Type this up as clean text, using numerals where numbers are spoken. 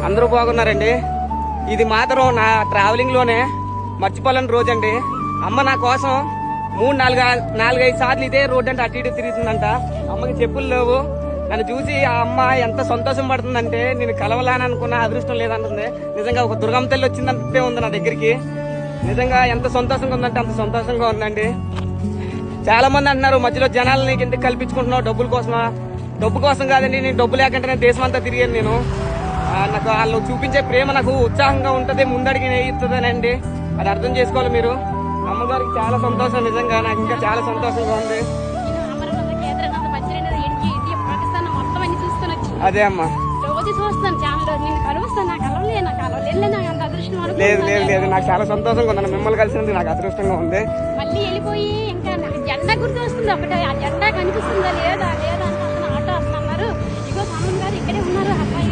అందరూ బాగున్నారండి. ఇది మాత్రం నా ట్రావెలింగ్ లోనే మర్చిపోలేని రోజు అండి. అమ్మ నా కోసం 3-4-5 సార్లు ఇదే రోడ్డు అంటే అటు ఇటు తిరుగుతుందంట. అమ్మకి చెప్పులు లేవు. నన్ను చూసి ఆ అమ్మ ఎంత సంతోషం పడుతుందంటే నేను కలవలాని అనుకున్న అదృష్టం లేదంటుంది. నిజంగా ఒక దుర్గమ్మ తల్లి వచ్చిందంటే ఉంది నా దగ్గరికి. నిజంగా ఎంత సంతోషంగా ఉందంటే అంత సంతోషంగా ఉందండి. చాలా మంది అంటున్నారు మధ్యలో జనాలు నీకు ఎందుకు కల్పించుకుంటున్నావు, డబ్బుల కోసమా? డబ్బు కోసం కాదండి, నేను డబ్బు లేకంటే నేను దేశం అంతా తిరిగాను. నేను నాకు వాళ్ళు చూపించే ప్రేమ నాకు ఉత్సాహంగా ఉంటుంది, ముందడికి నేయిస్తుందనండి. అది అర్థం చేసుకోవాలి మీరు. అమ్మగారికి చాలా సంతోషం, నిజంగా నాకు ఇంకా చాలా సంతోషంగా ఉంది. అదే అమ్మా, లేదు లేదు లేదు, నాకు చాలా సంతోషంగా ఉంది. మిమ్మల్ని కలిసినందుకు నాకు అదృష్టంగా ఉంది. మళ్ళీ వెళ్ళిపోయి ఇంకా జెండా గుర్తు వస్తుంది ఒకటే, ఆ జెండా కనిపిస్తుందా లేదా లేదా అని ఆటో వస్తున్నారు. ఇగో సామన్ గారు ఇక్కడే ఉన్నారు, అబ్బాయి